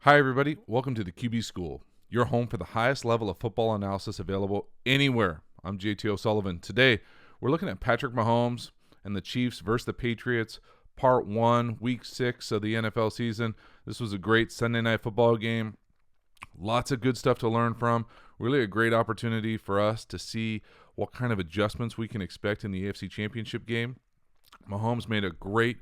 Hi, everybody. Welcome to the QB School, your home for the highest level of football analysis available anywhere. I'm JT O'Sullivan. Today, we're looking at Patrick Mahomes and the Chiefs versus the Patriots, Part 1, Week 6 of the NFL season. This was a great Sunday night football game. Lots of good stuff to learn from. Really a great opportunity for us to see what kind of adjustments we can expect in the AFC Championship game. Mahomes made a great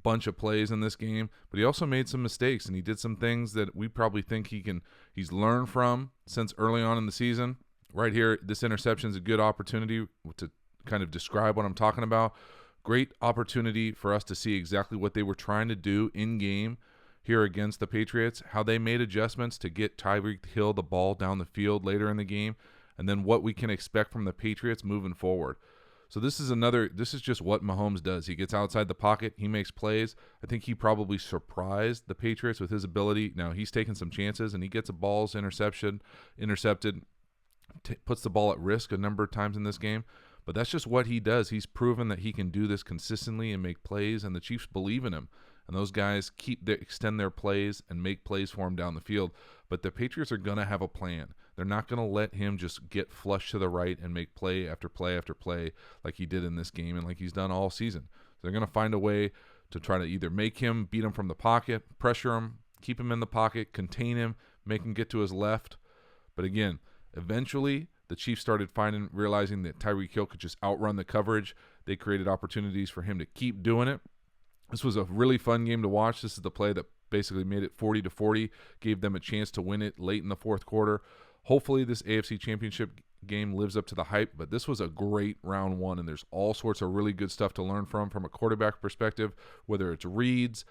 bunch of plays in this game, but he also made some mistakes, and he did some things that we probably think he's learned from since early on in the season. Right here, this interception is a good opportunity to kind of describe what I'm talking about. Great opportunity for us to see exactly what they were trying to do in game here against the Patriots, how they made adjustments to get Tyreek Hill the ball down the field later in the game, and then what we can expect from the Patriots moving forward. So this is just what Mahomes does. He gets outside the pocket. He makes plays. I think he probably surprised the Patriots with his ability. Now, he's taking some chances, and he gets intercepted, puts the ball at risk a number of times in this game. But that's just what he does. He's proven that he can do this consistently and make plays, and the Chiefs believe in him. And those guys extend their plays and make plays for him down the field. But the Patriots are going to have a plan. They're not going to let him just get flushed to the right and make play after play after play like he did in this game and like he's done all season. So they're going to find a way to try to either make him beat him from the pocket, pressure him, keep him in the pocket, contain him, make him get to his left. But again, eventually the Chiefs started realizing that Tyreek Hill could just outrun the coverage. They created opportunities for him to keep doing it. This was a really fun game to watch. This is the play that basically made it 40-40, gave them a chance to win it late in the fourth quarter. Hopefully this AFC Championship game lives up to the hype, but this was a great round one, and there's all sorts of really good stuff to learn from a quarterback perspective, whether it's reads,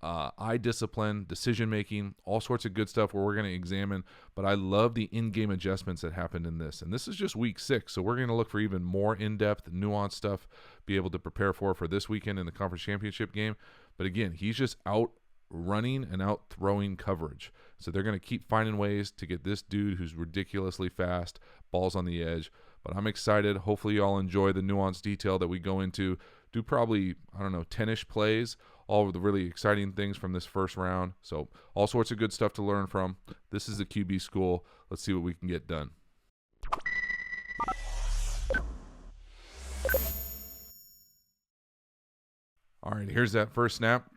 eye discipline, decision-making, all sorts of good stuff where we're going to examine. But I love the in-game adjustments that happened in this. And this is just week 6, so we're going to look for even more in-depth, nuanced stuff, be able to prepare for this weekend in the conference championship game. But again, he's just out running and out throwing coverage. So they're going to keep finding ways to get this dude who's ridiculously fast, balls on the edge. But I'm excited. Hopefully y'all enjoy the nuanced detail that we go into. Do probably, 10-ish plays, all of the really exciting things from this first round. So all sorts of good stuff to learn from. This is the QB School. Let's see what we can get done. All right, here's that first snap.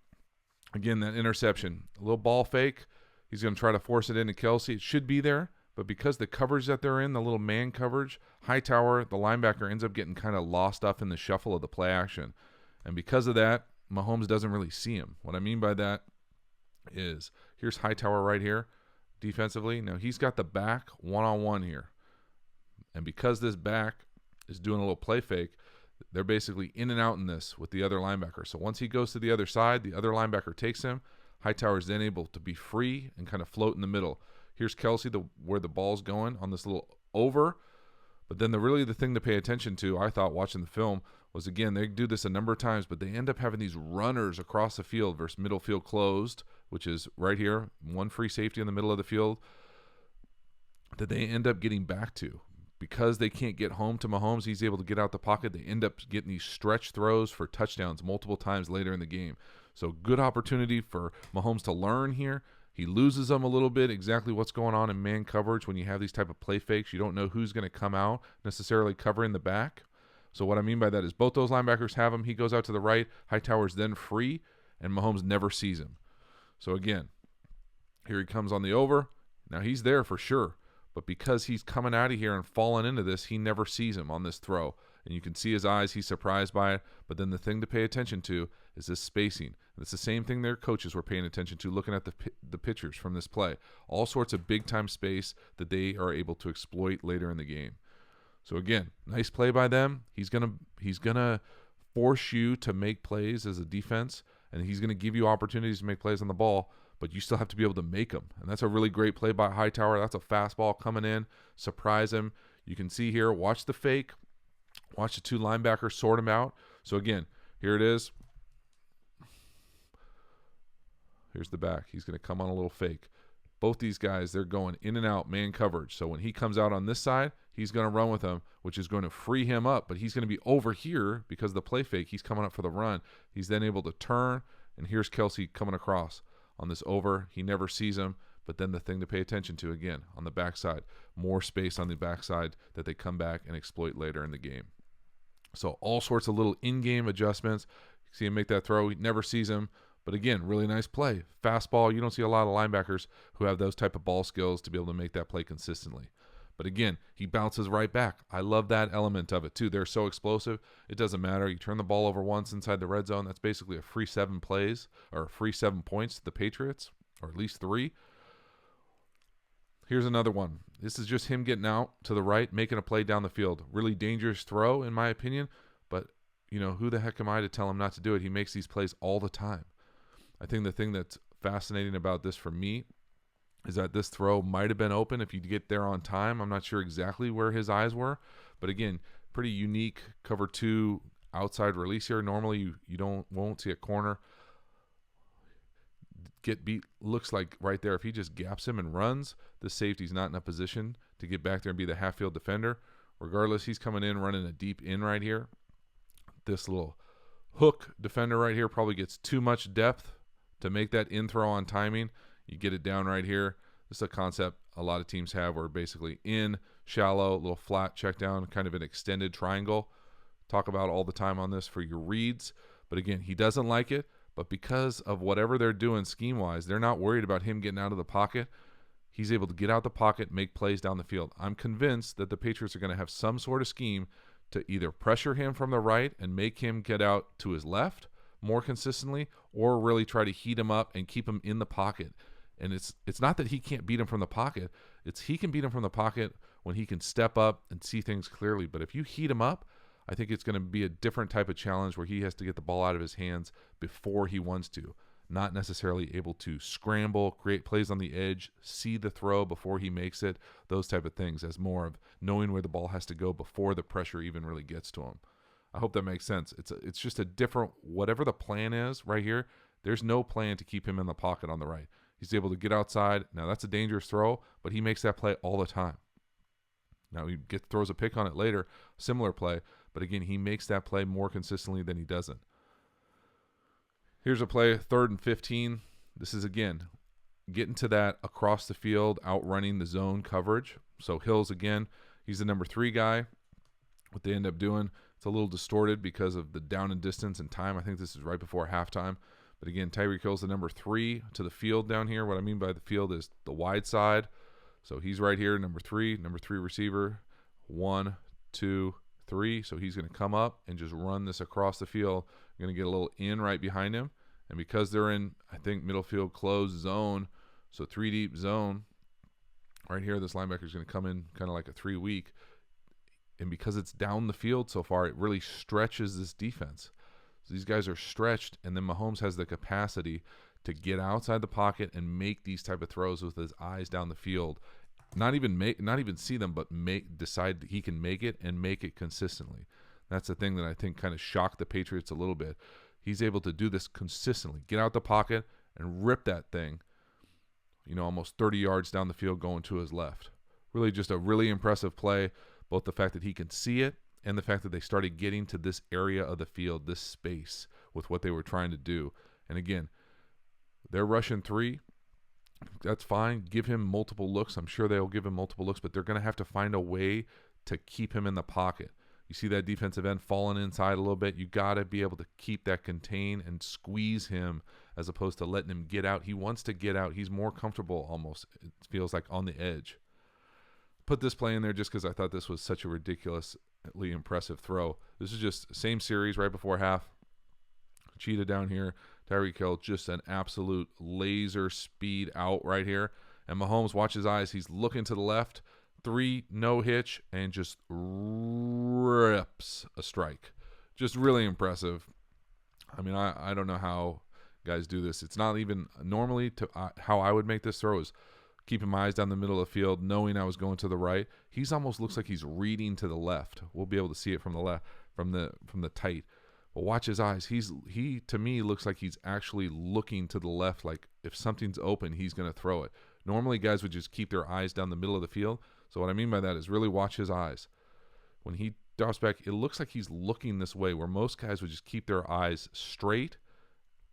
Again, that interception. A little ball fake. He's going to try to force it into Kelce. It should be there, but because the coverage that they're in, the little man coverage, Hightower, the linebacker, ends up getting kind of lost up in the shuffle of the play action. And because of that, Mahomes doesn't really see him. What I mean by that is, here's Hightower right here defensively. Now, he's got the back one-on-one here. And because this back is doing a little play fake, they're basically in and out in this with the other linebacker. So once he goes to the other side, the other linebacker takes him. Hightower is then able to be free and kind of float in the middle. Here's Kelce, where the ball's going on this little over. But then the thing to pay attention to, I thought watching the film, was again, they do this a number of times, but they end up having these runners across the field versus middle field closed, which is right here, one free safety in the middle of the field, that they end up getting back to. Because they can't get home to Mahomes, he's able to get out the pocket. They end up getting these stretch throws for touchdowns multiple times later in the game. So good opportunity for Mahomes to learn here. He loses them a little bit, exactly what's going on in man coverage when you have these type of play fakes. You don't know who's going to come out necessarily covering the back. So what I mean by that is both those linebackers have him. He goes out to the right. Hightower's then free, and Mahomes never sees him. So again, here he comes on the over. Now he's there for sure. But because he's coming out of here and falling into this, he never sees him on this throw. And you can see his eyes. He's surprised by it. But then the thing to pay attention to is this spacing. And it's the same thing their coaches were paying attention to looking at the pictures from this play. All sorts of big-time space that they are able to exploit later in the game. So, again, nice play by them. He's gonna force you to make plays as a defense, and he's going to give you opportunities to make plays on the ball. But you still have to be able to make them. And that's a really great play by Hightower. That's a fastball coming in. Surprise him. You can see here, watch the fake. Watch the two linebackers sort him out. So, again, here it is. Here's the back. He's going to come on a little fake. Both these guys, they're going in and out man coverage. So when he comes out on this side, he's going to run with him, which is going to free him up. But he's going to be over here because of the play fake. He's coming up for the run. He's then able to turn, and here's Kelce coming across on this over. He never sees him. But then the thing to pay attention to, again, on the backside, more space on the backside that they come back and exploit later in the game. So all sorts of little in-game adjustments. You see him make that throw. He never sees him. But again, really nice play. Fastball. You don't see a lot of linebackers who have those type of ball skills to be able to make that play consistently. But again, he bounces right back. I love that element of it too. They're so explosive. It doesn't matter. You turn the ball over once inside the red zone. That's basically a free 7 plays or a free 7 points to the Patriots, or at least 3. Here's another one. This is just him getting out to the right, making a play down the field. Really dangerous throw, in my opinion. But, who the heck am I to tell him not to do it? He makes these plays all the time. I think the thing that's fascinating about this for me is that this throw might have been open if you get there on time. I'm not sure exactly where his eyes were. But again, pretty unique cover 2 outside release here. Normally you won't see a corner get beat. Looks like right there, if he just gaps him and runs, the safety's not in a position to get back there and be the half-field defender. Regardless, he's coming in running a deep in right here. This little hook defender right here probably gets too much depth to make that in throw on timing. You get it down right here. This is a concept a lot of teams have where basically in, shallow, little flat check down, kind of an extended triangle. Talk about all the time on this for your reads. But again, he doesn't like it. But because of whatever they're doing scheme-wise, they're not worried about him getting out of the pocket. He's able to get out the pocket, make plays down the field. I'm convinced that the Patriots are going to have some sort of scheme to either pressure him from the right and make him get out to his left more consistently, or really try to heat him up and keep him in the pocket. And it's not that he can't beat him from the pocket. It's he can beat him from the pocket when he can step up and see things clearly. But if you heat him up, I think it's going to be a different type of challenge where he has to get the ball out of his hands before he wants to. Not necessarily able to scramble, create plays on the edge, see the throw before he makes it, those type of things, as more of knowing where the ball has to go before the pressure even really gets to him. I hope that makes sense. It's just a different, whatever the plan is right here, there's no plan to keep him in the pocket on the right. He's able to get outside. Now that's a dangerous throw, but he makes that play all the time. Now he throws a pick on it later, similar play, but again, he makes that play more consistently than he doesn't. Here's a play, 3rd and 15. This is, again, getting to that across the field, outrunning the zone coverage. So Hills, again, he's the number 3 guy. What they end up doing, it's a little distorted because of the down and distance and time. I think this is right before halftime. But again, Tyreek Hill's the number 3 to the field down here. What I mean by the field is the wide side. So he's right here, number 3 receiver. 1, 2, 3. So he's going to come up and just run this across the field. You're going to get a little in right behind him. And because they're in, I think, middle field closed zone, so 3 deep zone, right here, this linebacker is going to come in kind of like a 3 weak. And because it's down the field so far, it really stretches this defense. So these guys are stretched, and then Mahomes has the capacity to get outside the pocket and make these type of throws with his eyes down the field. Not even see them, but decide that he can make it and make it consistently. That's the thing that I think kind of shocked the Patriots a little bit. He's able to do this consistently, get out the pocket and rip that thing, almost 30 yards down the field going to his left. Really just a really impressive play, both the fact that he can see it and the fact that they started getting to this area of the field, this space with what they were trying to do. And again, they're rushing 3. That's fine. Give him multiple looks. I'm sure they'll give him multiple looks, but they're going to have to find a way to keep him in the pocket. You see that defensive end falling inside a little bit. You got to be able to keep that contained and squeeze him as opposed to letting him get out. He wants to get out. He's more comfortable almost, it feels like, on the edge. Put this play in there just because I thought this was such a ridiculously impressive throw. This is just same series right before half. Cheetah down here. Tyreek Hill, just an absolute laser speed out right here. And Mahomes, watch his eyes. He's looking to the left. 3, no hitch, and just rips a strike. Just really impressive. I mean, I don't know how guys do this. It's not even normally how I would make this throw is keeping my eyes down the middle of the field, knowing I was going to the right. He's almost looks like he's reading to the left. We'll be able to see it from the left, from the tight. But watch his eyes. He to me looks like he's actually looking to the left, like if something's open, he's going to throw it. Normally, guys would just keep their eyes down the middle of the field. So what I mean by that is really watch his eyes. When he drops back, it looks like he's looking this way, where most guys would just keep their eyes straight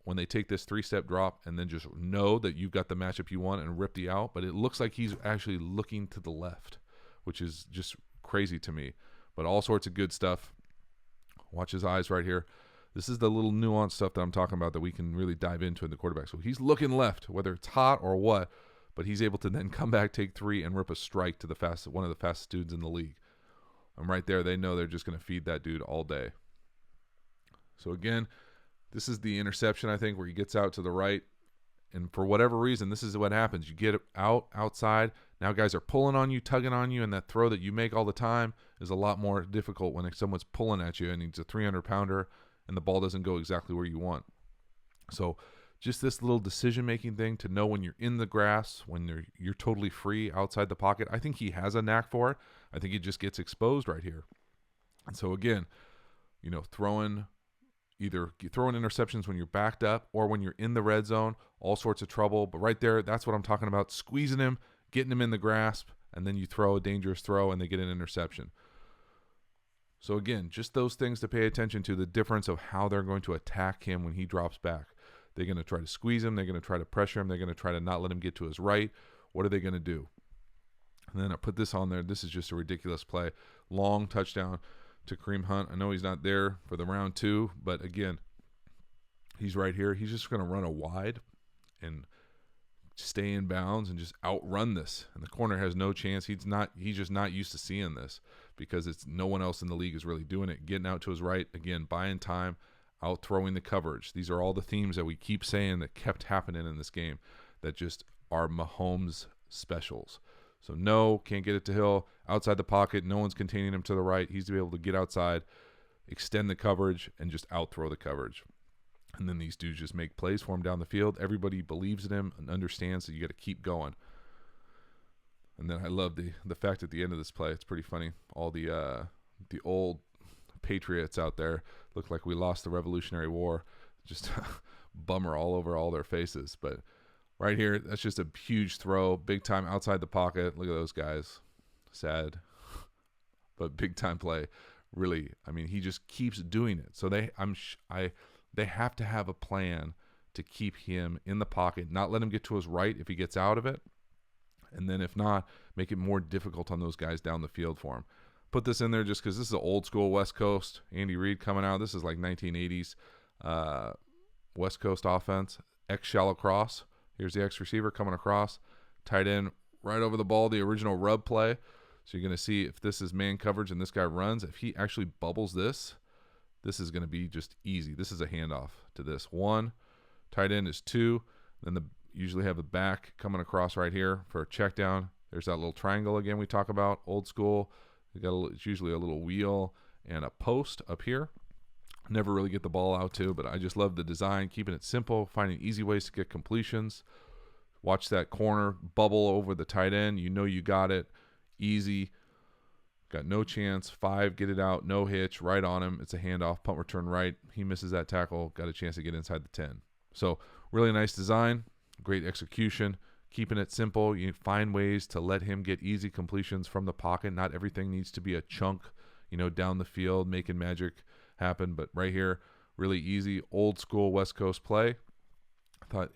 when they take this 3-step drop and then just know that you've got the matchup you want and rip the out. But it looks like he's actually looking to the left, which is just crazy to me. But all sorts of good stuff. Watch his eyes right here. This is the little nuanced stuff that I'm talking about that we can really dive into in the quarterback. So he's looking left, whether it's hot or what, but he's able to then come back, take 3, and rip a strike to one of the fastest dudes in the league. And right there, they know they're just going to feed that dude all day. So again, this is the interception, I think, where he gets out to the right. And for whatever reason, this is what happens. You get outside. Now guys are pulling on you, tugging on you, and that throw that you make all the time is a lot more difficult when someone's pulling at you and he's a 300-pounder and the ball doesn't go exactly where you want. So just this little decision-making thing to know when you're in the grass, when you're totally free outside the pocket. I think he has a knack for it. I think he just gets exposed right here. And so again, throwing interceptions when you're backed up or when you're in the red zone, all sorts of trouble. But right there, that's what I'm talking about. Squeezing him, getting him in the grasp, and then you throw a dangerous throw and they get an interception. So again, just those things to pay attention to, the difference of how they're going to attack him when he drops back. They're going to try to squeeze him. They're going to try to pressure him. They're going to try to not let him get to his right. What are they going to do? And then I put this on there. This is just a ridiculous play. Long touchdown to Kareem Hunt. I know he's not there for the round 2, but again, he's right here. He's just going to run a wide and stay in bounds and just outrun this. And the corner has no chance. He's just not used to seeing this because it's no one else in the league is really doing it. Getting out to his right, again, buying time, out throwing the coverage. These are all the themes that we keep saying that kept happening in this game that just are Mahomes specials. So no, can't get it to Hill. Outside the pocket, no one's containing him to the right. He's to be able to get outside, extend the coverage, and just out-throw the coverage. And then these dudes just make plays for him down the field. Everybody believes in him and understands that you got to keep going. And then I love the fact at the end of this play, it's pretty funny. All the old Patriots out there look like we lost the Revolutionary War. Just bummer all over all their faces. But right here, that's just a huge throw, big time outside the pocket. Look at those guys. Sad, but big time play. Really, I mean, he just keeps doing it. So they have to have a plan to keep him in the pocket, not let him get to his right if he gets out of it, and then if not, make it more difficult on those guys down the field for him. Put this in there just because this is an old school West Coast. Andy Reid coming out. This is like 1980s West Coast offense. X shallow cross. Here's the X receiver coming across. Tight end right over the ball, the original rub play. So you're going to see if this is man coverage and this guy runs. If he actually bubbles this is going to be just easy. This is a handoff to this. 1, tight end is 2. Then usually have the back coming across right here for a check down. There's that little triangle again we talk about, old school. It's usually a little wheel and a post up here. Never really get the ball out to, but I just love the design, keeping it simple, finding easy ways to get completions. Watch that corner bubble over the tight end. You know you got it. Easy. Got no chance. 5, get it out. No hitch. Right on him. It's a handoff. Punt return right. He misses that tackle. Got a chance to get inside the 10. So really nice design. Great execution. Keeping it simple. You find ways to let him get easy completions from the pocket. Not everything needs to be a chunk, down the field, making magic happen. But right here, really easy, old school West Coast play. I thought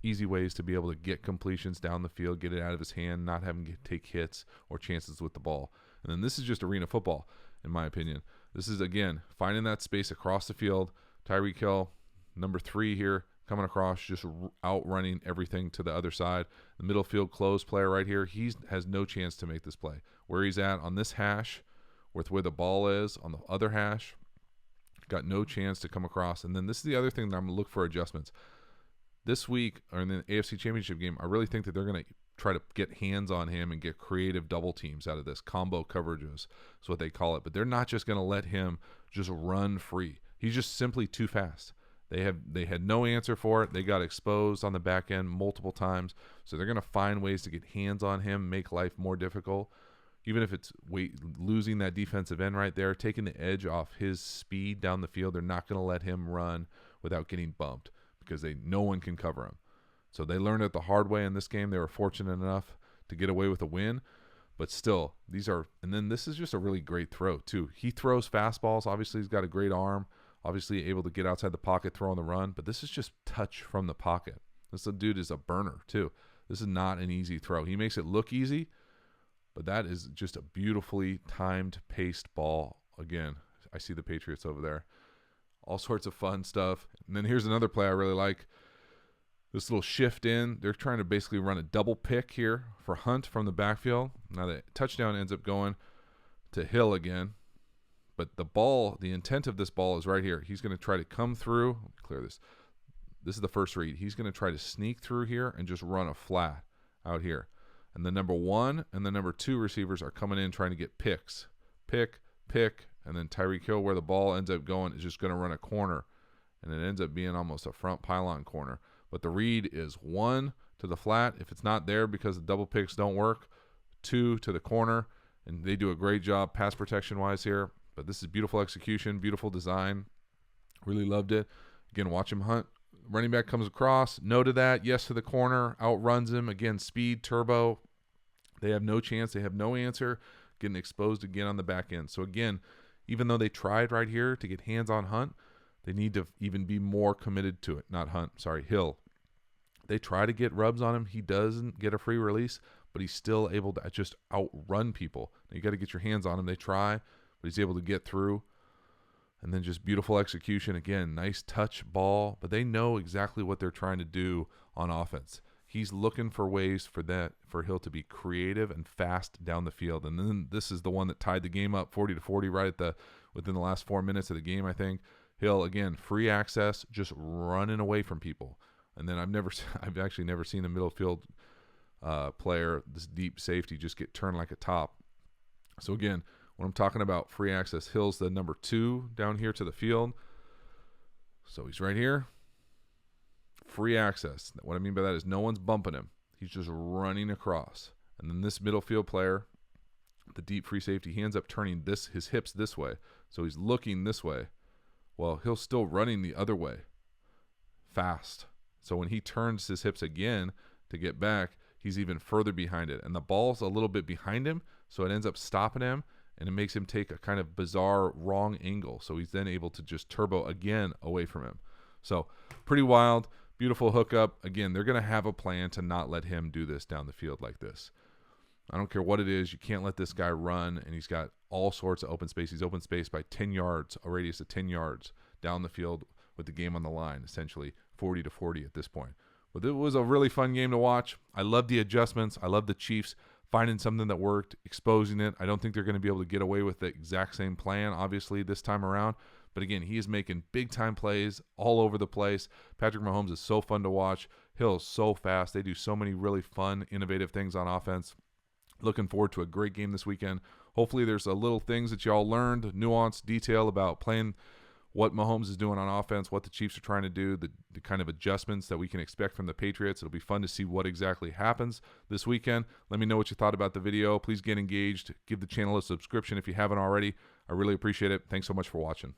easy ways to be able to get completions down the field, get it out of his hand, not having to take hits or chances with the ball. And then this is just arena football, in my opinion. This is, again, finding that space across the field. Tyreek Hill, number 3 here, coming across, just outrunning everything to the other side. The middle field close player right here, he has no chance to make this play. Where he's at on this hash, with where the ball is on the other hash, got no chance to come across. And then this is the other thing that I'm going to look for adjustments. This week, or in the AFC Championship game, I really think that they're going to try to get hands on him and get creative double teams out of this. Combo coverages is what they call it. But they're not just going to let him just run free. He's just simply too fast. They had no answer for it. They got exposed on the back end multiple times. So they're going to find ways to get hands on him, make life more difficult. Even if it's losing that defensive end right there, taking the edge off his speed down the field, they're not going to let him run without getting bumped because no one can cover him. So they learned it the hard way in this game. They were fortunate enough to get away with a win. But still, and then this is just a really great throw too. He throws fastballs. Obviously, he's got a great arm Obviously able to get outside the pocket, throw on the run, but this is just touch from the pocket. This dude is a burner too. This is not an easy throw. He makes it look easy, but that is just a beautifully timed, paced ball. Again, I see the Patriots over there. All sorts of fun stuff. And then here's another play I really like. This little shift in. They're trying to basically run a double pick here for Hunt from the backfield. Now the touchdown ends up going to Hill again. But the ball, the intent of this ball is right here. He's going to try to come through. Let me clear this. This is the first read. He's going to try to sneak through here and just run a flat out here. And the number 1 and the number 2 receivers are coming in trying to get picks. Pick, and then Tyreek Hill, where the ball ends up going, is just going to run a corner. And it ends up being almost a front pylon corner. But the read is 1 to the flat. If it's not there because the double picks don't work, 2 to the corner. And they do a great job pass protection-wise here. But this is beautiful execution, beautiful design. Really loved it. Again, watch him hunt. Running back comes across. No to that. Yes to the corner. Outruns him. Again, speed, turbo. They have no chance. They have no answer. Getting exposed again on the back end. So again, even though they tried right here to get hands on Hunt, they need to even be more committed to it. Not Hunt, sorry, Hill. They try to get rubs on him. He doesn't get a free release, but he's still able to just outrun people. Now, you got to get your hands on him. They try, but he's able to get through. And then just beautiful execution. Again, nice touch ball, but they know exactly what they're trying to do on offense. He's looking for ways for Hill to be creative and fast down the field. And then this is the one that tied the game up 40-40 right within the last 4 minutes of the game, I think. Hill, again, free access, just running away from people. And then I've actually never seen a middle field player, this deep safety, just get turned like a top. So again, when I'm talking about free access, Hill's the number 2 down here to the field. So he's right here. Free access. What I mean by that is no one's bumping him. He's just running across. And then this middle field player, the deep free safety, he ends up turning his hips this way. So he's looking this way. Well, Hill's still running the other way. Fast. So when he turns his hips again to get back, he's even further behind it. And the ball's a little bit behind him, so it ends up stopping him, and it makes him take a kind of bizarre wrong angle. So he's then able to just turbo again away from him. So pretty wild, beautiful hookup. Again, they're going to have a plan to not let him do this down the field like this. I don't care what it is. You can't let this guy run, and he's got all sorts of open space. He's open space by 10 yards, a radius of 10 yards down the field with the game on the line, essentially 40-40 at this point. But it was a really fun game to watch. I love the adjustments. I love the Chiefs finding something that worked, exposing it. I don't think they're going to be able to get away with the exact same plan, obviously, this time around. But again, he is making big-time plays all over the place. Patrick Mahomes is so fun to watch. Hill is so fast. They do so many really fun, innovative things on offense. Looking forward to a great game this weekend. Hopefully there's a little things that y'all learned, nuance, detail about playing, what Mahomes is doing on offense, what the Chiefs are trying to do, the kind of adjustments that we can expect from the Patriots. It'll be fun to see what exactly happens this weekend. Let me know what you thought about the video. Please get engaged. Give the channel a subscription if you haven't already. I really appreciate it. Thanks so much for watching.